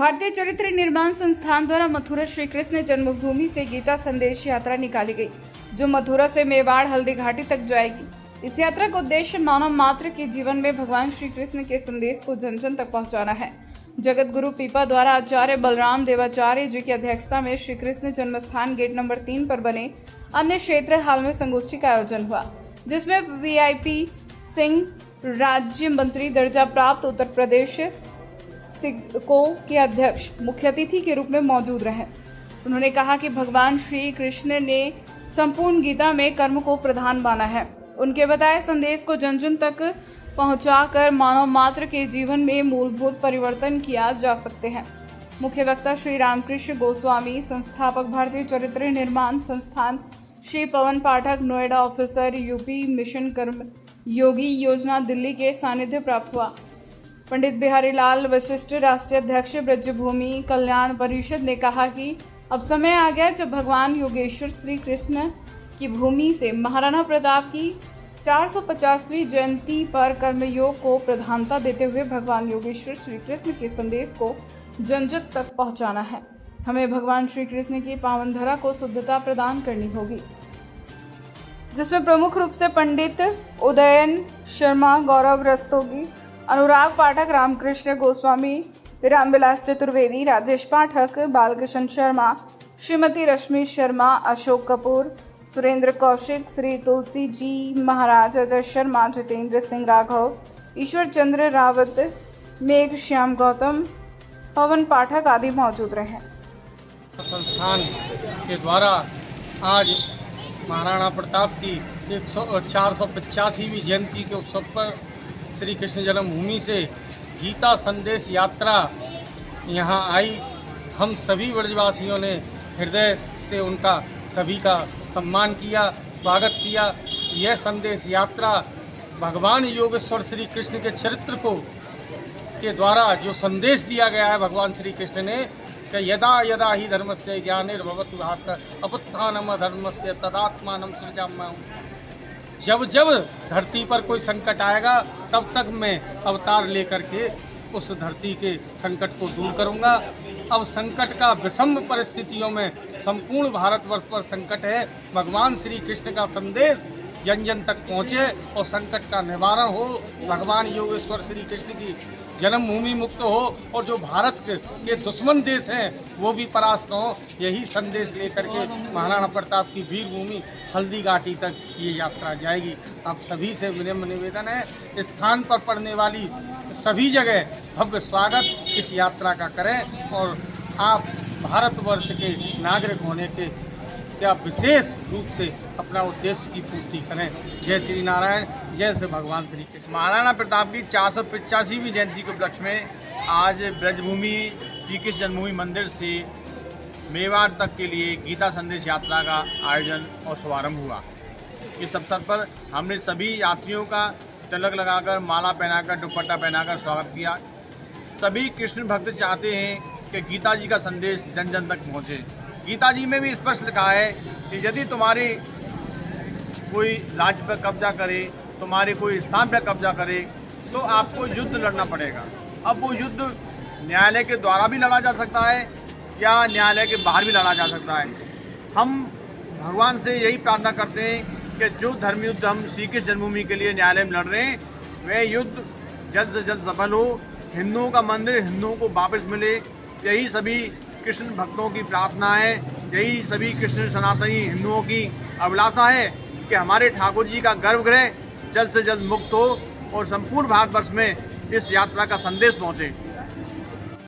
भारतीय चरित्र निर्माण संस्थान द्वारा मथुरा श्री कृष्ण जन्मभूमि से गीता संदेश यात्रा निकाली गई, जो मथुरा से मेवाड़ हल्दी घाटी तक जाएगी। इस यात्रा का उद्देश्य मानव मात्र के जीवन में भगवान श्री कृष्ण के संदेश को जन जन तक पहुंचाना है। जगत गुरु पीपा द्वारा आचार्य बलराम देवाचार्य जी की अध्यक्षता में श्री कृष्ण जन्मस्थान गेट नंबर 3 पर बने अन्य क्षेत्र हाल में संगोष्ठी का आयोजन हुआ, जिसमें वीआईपी सिंह राज्य मंत्री दर्जा प्राप्त उत्तर प्रदेश सिडको के अध्यक्ष मुख्य अतिथि के रूप में मौजूद रहे। उन्होंने कहा कि भगवान श्री कृष्ण ने संपूर्ण गीता में कर्म को प्रधान माना है। उनके बताए संदेश को जन जन तक पहुंचाकर मानव मात्र के जीवन में मूलभूत परिवर्तन किया जा सकते हैं। मुख्य वक्ता श्री रामकृष्ण गोस्वामी, संस्थापक भारतीय चरित्र निर्माण संस्थान श्री पवन पाठक, नोएडा ऑफिसर यूपी मिशन कर्म योगी योजना दिल्ली के सानिध्य प्राप्त हुआ। पंडित बिहारी लाल वशिष्ठ, राष्ट्रीय अध्यक्ष ब्रजभूमि कल्याण परिषद ने कहा कि अब समय आ गया जब भगवान योगेश्वर श्री कृष्ण की भूमि से महाराणा प्रताप की 450वीं जयंती पर कर्मयोग को प्रधानता देते हुए भगवान योगेश्वर श्री कृष्ण के संदेश को जन जन तक पहुंचाना है। हमें भगवान श्री कृष्ण की पावन धरा को शुद्धता प्रदान करनी होगी, जिसमें प्रमुख रूप से पंडित उदयन शर्मा, गौरव रस्तोगी, अनुराग पाठक, रामकृष्ण गोस्वामी, रामविलास चतुर्वेदी, राजेश पाठक, बालकृष्ण शर्मा, श्रीमती रश्मि शर्मा, अशोक कपूर, सुरेंद्र कौशिक, श्री तुलसी जी महाराज, अजय शर्मा, जितेंद्र सिंह राघव, ईश्वर चंद्र रावत, मेघ श्याम गौतम, पवन पाठक आदि मौजूद रहे। संस्थान के द्वारा आज महाराणा प्रताप की 485वीं जयंती के उत्सव पर श्री कृष्ण जन्मभूमि से गीता संदेश यात्रा यहाँ आई। हम सभी ब्रजवासियों ने हृदय से उनका सभी का सम्मान किया, स्वागत किया। यह संदेश यात्रा भगवान योगेश्वर श्री कृष्ण के चरित्र को के द्वारा जो संदेश दिया गया है भगवान श्री कृष्ण ने कि यदा यदा ही धर्मस्य ग्लानिर्भवति भारत अभ्युत्थानम् अधर्मस्य तदात्मानं सृजाम्यहम्। जब जब धरती पर कोई संकट आएगा तब तक मैं अवतार लेकर के उस धरती के संकट को दूर करूंगा। अब संकट का विषम परिस्थितियों में संपूर्ण भारतवर्ष पर संकट है। भगवान श्री कृष्ण का संदेश जन जन तक पहुँचे और संकट का निवारण हो, भगवान योगेश्वर श्री कृष्ण की जन्मभूमि मुक्त हो और जो भारत के दुश्मन देश हैं वो भी परास्त हो। यही संदेश लेकर के महाराणा प्रताप की वीर भूमि हल्दी घाटी तक ये यात्रा जाएगी। आप सभी से विनम्र निवेदन है, स्थान पर पड़ने वाली सभी जगह भव्य स्वागत इस यात्रा का करें और आप भारतवर्ष के नागरिक होने के क्या विशेष रूप से अपना उद्देश्य की पूर्ति करें। जय श्री नारायण, जय श्री भगवान श्री कृष्ण। महाराणा प्रताप की 485वीं जयंती के उपलक्ष्य में आज ब्रजभूमि श्री कृष्ण जन्मभूमि मंदिर से मेवाड़ तक के लिए गीता संदेश यात्रा का आयोजन और शुभारंभ हुआ। इस अवसर पर हमने सभी यात्रियों का तिलक लगाकर, माला पहनाकर, दुपट्टा पहनाकर स्वागत किया। सभी कृष्ण भक्त चाहते हैं कि गीता जी का संदेश जन जन तक पहुँचे। गीता जी में भी स्पष्ट लिखा है कि यदि तुम्हारी कोई राज्य पर कब्जा करे, तुम्हारे कोई स्थान पर कब्जा करे तो आपको युद्ध लड़ना पड़ेगा। अब वो युद्ध न्यायालय के द्वारा भी लड़ा जा सकता है या न्यायालय के बाहर भी लड़ा जा सकता है। हम भगवान से यही प्रार्थना करते हैं कि जो धर्म युद्ध हम श्री कृष्ण जन्मभूमि के लिए न्यायालय में लड़ रहे हैं वह युद्ध जल्द से जल्द सफल हो, हिंदुओं का मंदिर हिंदुओं को वापस मिले। यही सभी कृष्ण भक्तों की प्रार्थना है, यही सभी कृष्ण सनातनी हिंदुओं की अभिलाषा है कि हमारे ठाकुर जी का गर्भगृह जल्द से जल्द मुक्त हो और संपूर्ण भारतवर्ष में इस यात्रा का संदेश पहुँचे।